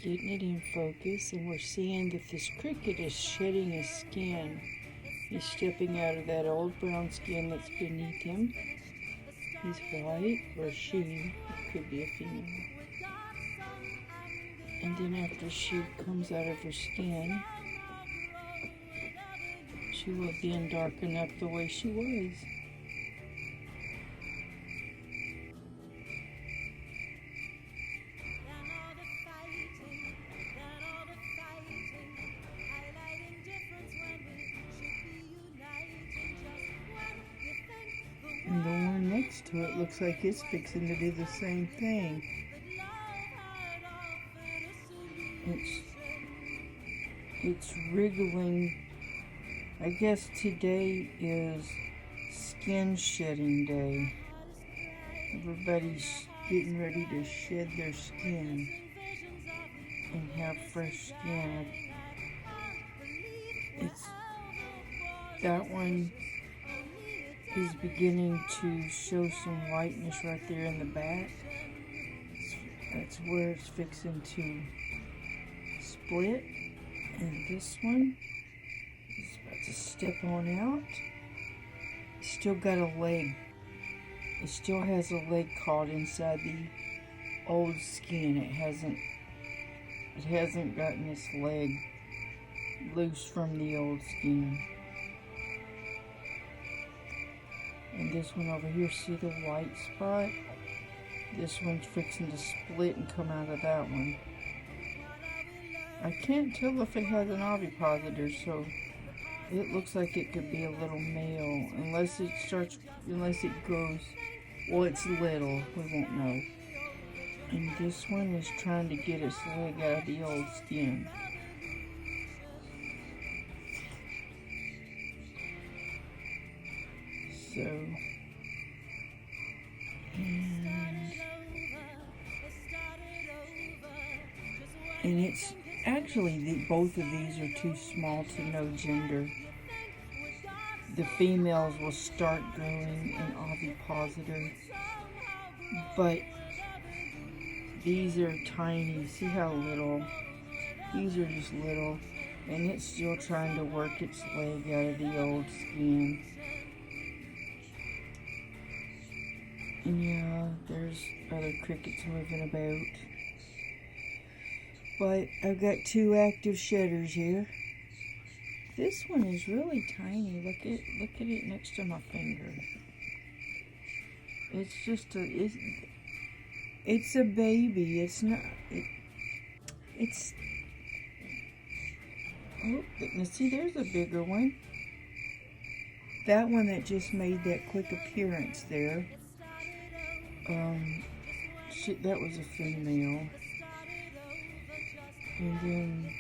getting it in focus, and we're seeing that this cricket is shedding his skin. He's stepping out of that old brown skin that's beneath him. He's white, or she, it could be a female. And then after she comes out of her skin, she will then darken up the way she was. And the one next to it looks like it's fixing to do the same thing. It's wriggling. I guess today is skin shedding day. Everybody's getting ready to shed their skin and have fresh skin. That one is beginning to show some whiteness right there in the back. That's where it's fixing to split. And this one is about to step on out. It's still got a leg. It still has a leg caught inside the old skin. It hasn't gotten its leg loose from the old skin. And this one over here, see the white spot? This one's fixing to split and come out of that one. I can't tell if it has an ovipositor, so it looks like it could be a little male. Unless it grows, well, it's little, we won't know. And this one is trying to get its leg out of the old skin. So, and it's actually, both of these are too small to know gender. The females will start growing an ovipositor, but these are tiny. See how little? These are just little, and it's still trying to work its leg out of the old skin. And yeah, there's other crickets moving about. But I've got two active shedders here. This one is really tiny. Look at it next to my finger. It's just it's a baby. It's not. Oh, now see, there's a bigger one. That one that just made that quick appearance there. That was a female. And then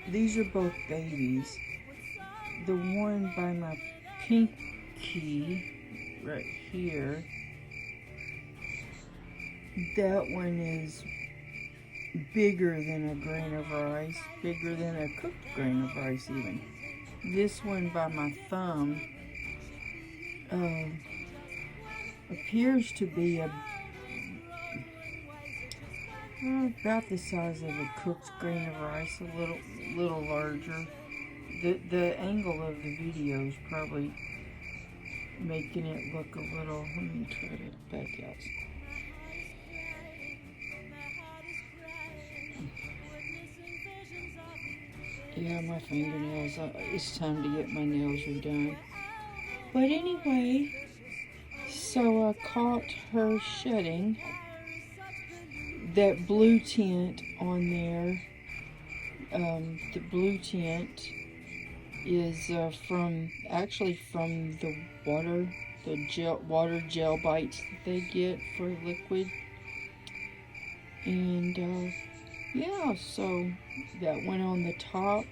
these are both babies. The one by my pinky right here, that one is bigger than a grain of rice, bigger than a cooked grain of rice even. This one by my thumb appears to be about the size of a cooked grain of rice, a little larger. The angle of the video is probably making it look a little. Let me try to back out. Yeah, my fingernails. It's time to get my nails redone. But anyway, so I caught her shedding. That blue tint on there, the blue tint is from the water gel bites that they get for liquid. And yeah, so that one on the top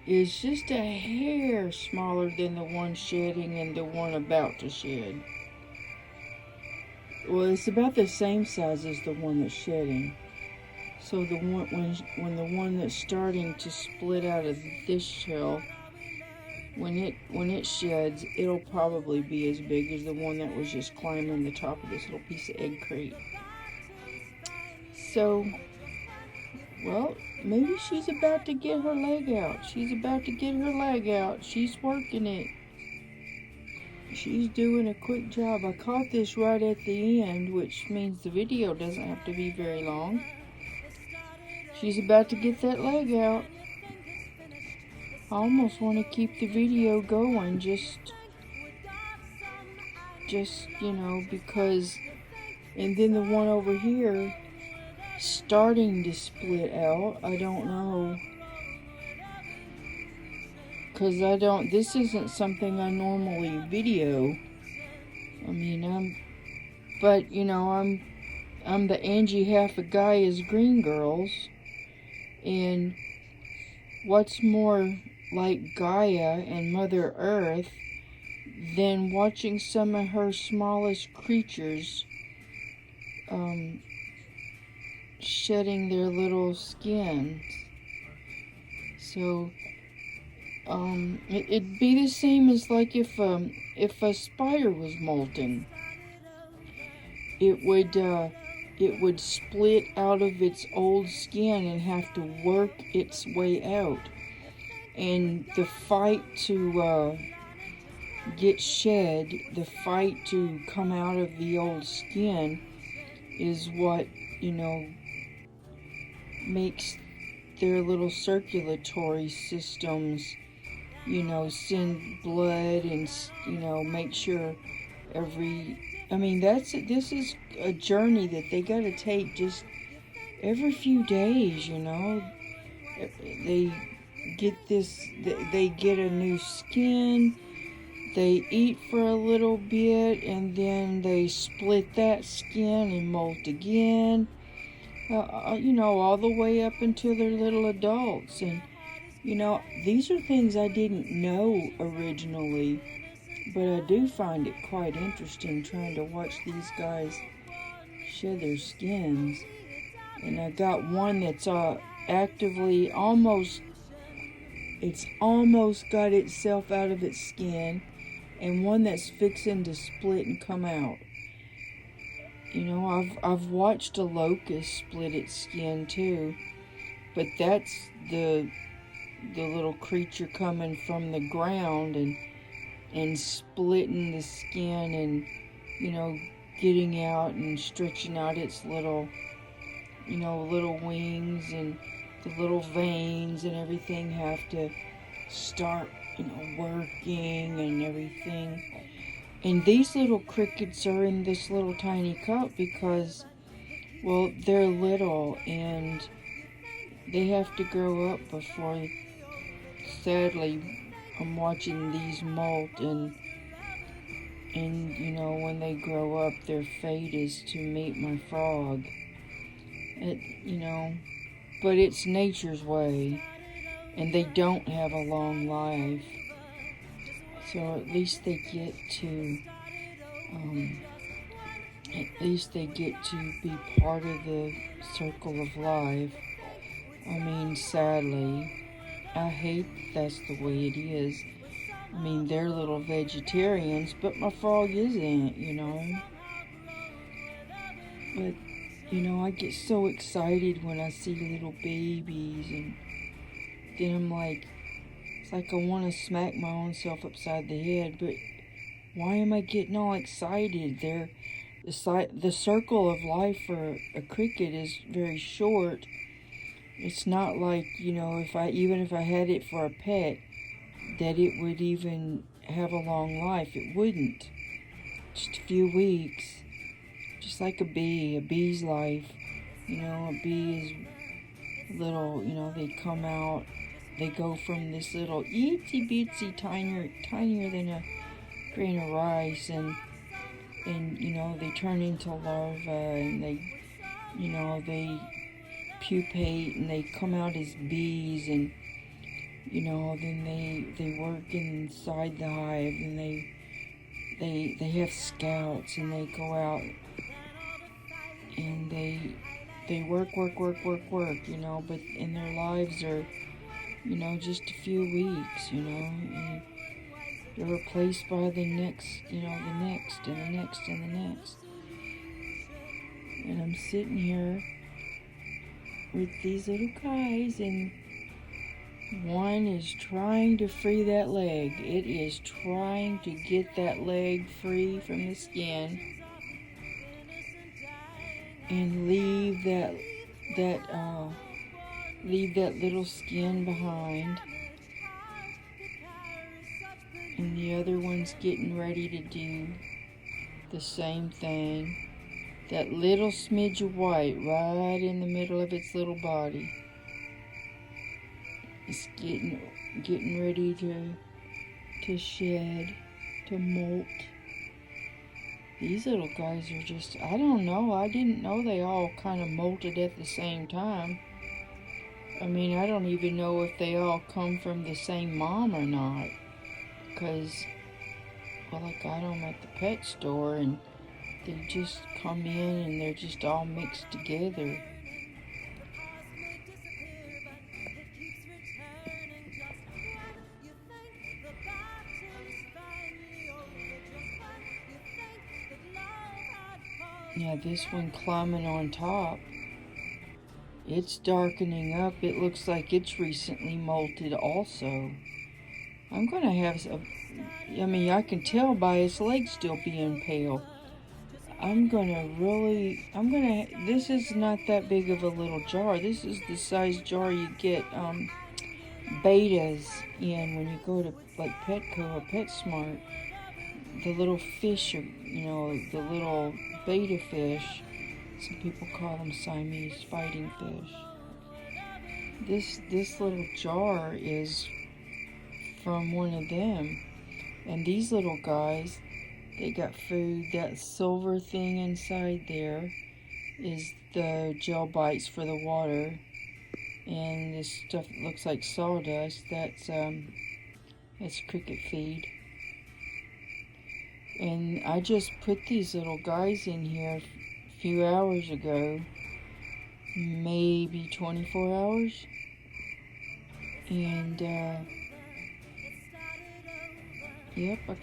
is just a hair smaller than the one shedding and the one about to shed. Well, it's about the same size as the one that's shedding. So the one when the one that's starting to split out of this shell, when it sheds, it'll probably be as big as the one that was just climbing the top of this little piece of egg crate. So, well, maybe she's about to get her leg out. She's about to get her leg out. She's working it. She's doing a quick job. I caught this right at the end, which means the video doesn't have to be very long. She's about to get that leg out. I almost want to keep the video going, just because, and then the one over here starting to split out. I don't know, because this isn't something I normally video. I mean, I'm the Angie half of Gaia's Green Girls, and what's more like Gaia and Mother Earth than watching some of her smallest creatures shedding their little skins. So it'd be the same as like if a spider was molting. It would split out of its old skin and have to work its way out. And the fight to get shed, the fight to come out of the old skin is what, makes their little circulatory systems, send blood and, make sure this is a journey that they got to take just every few days, They get a new skin, they eat for a little bit, and then they split that skin and molt again, all the way up until they're little adults. And, these are things I didn't know originally, but I do find it quite interesting trying to watch these guys shed their skins. And I got one that's actively it's almost got itself out of its skin, and one that's fixing to split and come out. I've watched a locust split its skin too, but that's the little creature coming from the ground and splitting the skin and, getting out and stretching out its little wings, and the little veins and everything have to start, working and everything. And these little crickets are in this little tiny cup because, well, they're little and they have to grow up before, sadly, I'm watching these molt, and when they grow up, their fate is to meet my frog. But it's nature's way, and they don't have a long life. So at least they get to be part of the circle of life. I mean, sadly, I hate that's the way it is. I mean, they're little vegetarians, but my frog isn't, But, I get so excited when I see little babies, and then I'm like, it's like I want to smack my own self upside the head, but why am I getting all excited? The circle of life for a cricket is very short. It's not like, if I had it for a pet, that it would even have a long life. It wouldn't. Just a few weeks. Just like a bee's life. A bee is little, they come out, they go from this little itsy bitsy tinier than a grain of rice, and they turn into larvae, and they pupate, and they come out as bees, and then they work inside the hive, and they have scouts, and they go out and they work, but in their lives are, just a few weeks, and they're replaced by the next, the next, and the next, and the next. And I'm sitting here with these little guys, and one is trying to free that leg. It is trying to get that leg free from the skin and leave that little skin behind. And the other one's getting ready to do the same thing. That little smidge of white right in the middle of its little body. It's getting ready to shed, to molt. These little guys are just, I don't know, I didn't know they all kind of molted at the same time. I mean, I don't even know if they all come from the same mom or not. Because, well, I got them at the pet store and they just come in and they're just all mixed together. Now this one climbing on top, it's darkening up. It looks like it's recently molted also. I'm going to have some, I mean, I can tell by its legs still being pale. This is not that big of a little jar. This is the size jar you get betas in when you go to like Petco or PetSmart. The little fish, the little beta fish. Some people call them Siamese fighting fish. This little jar is from one of them. And these little guys, they got food. That silver thing inside there is the gel bites for the water. And this stuff that looks like sawdust, that's cricket feed. And I just put these little guys in here a few hours ago, maybe 24 hours. And yep, I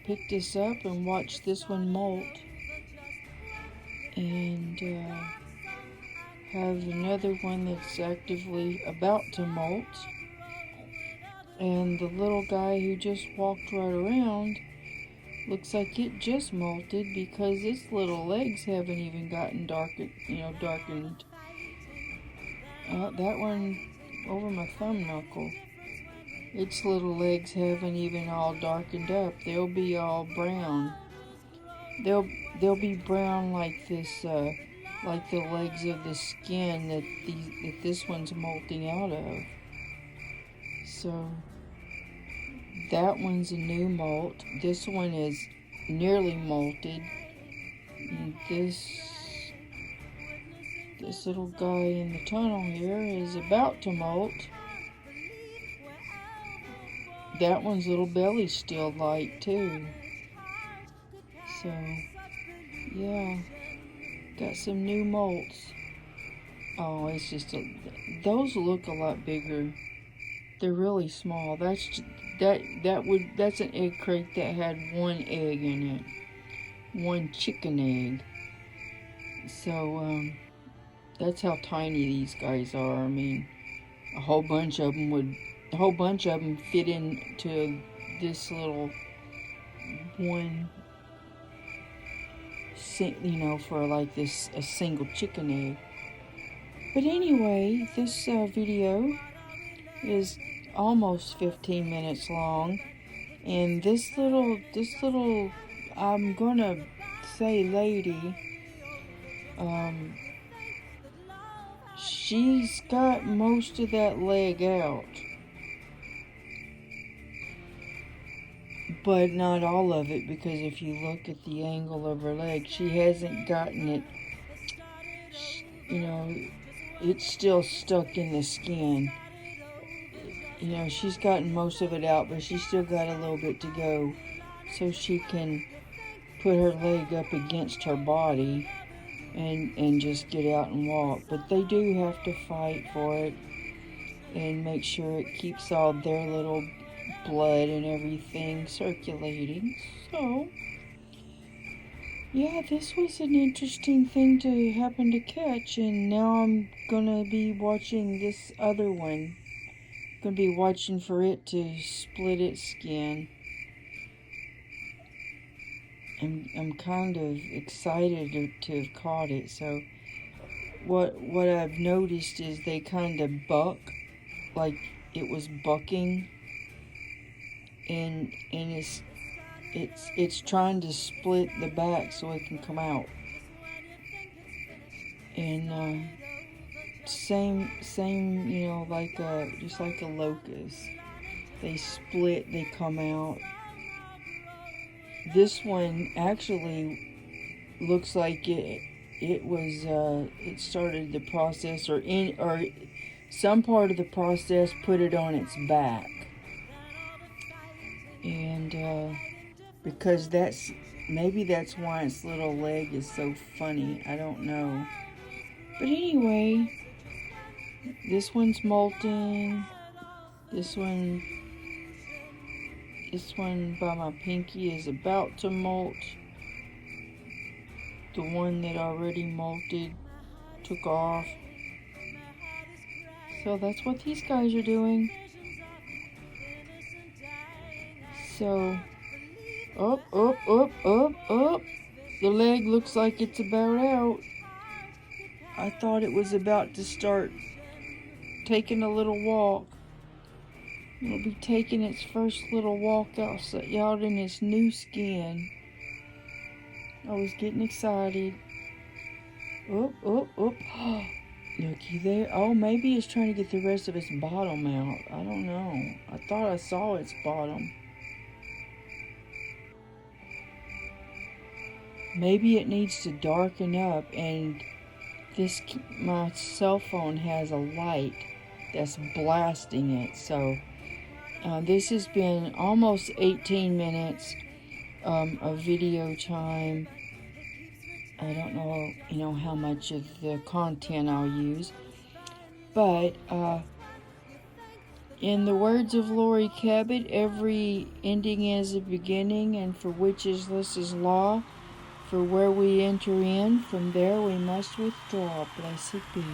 picked this up and watched this one molt. And have another one that's actively about to molt. And the little guy who just walked right around looks like it just molted because its little legs haven't even gotten darkened. That one over my thumb knuckle. Its little legs haven't even all darkened up. They'll be all brown. They'll be brown like this, like the legs of the skin that this one's molting out of. So that one's a new molt. This one is nearly molted. And this little guy in the tunnel here is about to molt. That one's little belly's still light too. So yeah, got some new molts. Oh, it's just those look a lot bigger. They're really small. That's an egg crate that had one egg in it, one chicken egg. So that's how tiny these guys are. I mean, a whole bunch of them fit into this little one. For like a single chicken egg. But anyway, this video is almost 15 minutes long, and this little I'm gonna say lady, she's got most of that leg out, but not all of it, because if you look at the angle of her leg, she hasn't gotten it, it's still stuck in the skin. She's gotten most of it out, but she's still got a little bit to go, so she can put her leg up against her body and just get out and walk. But they do have to fight for it and make sure it keeps all their little blood and everything circulating. So Yeah, this was an interesting thing to happen to catch, and now I'm gonna be watching this other one. Gonna be watching for it to split its skin. I'm kind of excited to have caught it. So what I've noticed is they kind of buck, like it was bucking, and it's trying to split the back so it can come out. And same, you know, like just like a locust. They split, they come out. This one actually looks like it started the process, or some part of the process put it on its back, and because maybe that's why its little leg is so funny. I don't know, but anyway, this one's molting. This one by my pinky is about to molt. The one that already molted took off. So that's what these guys are doing. So, up. The leg looks like it's about out. I thought it was about to start taking a little walk. It'll be taking its first little walk out in its new skin. I was getting excited. Up. Looky there. Oh, maybe it's trying to get the rest of its bottom out. I don't know. I thought I saw its bottom. Maybe it needs to darken up, and my cell phone has a light that's blasting it. So this has been almost 18 minutes of video time. I don't know, how much of the content I'll use, but in the words of Lori Cabot, every ending is a beginning, and for witches this is law. For where we enter in, from there we must withdraw. Blessed be.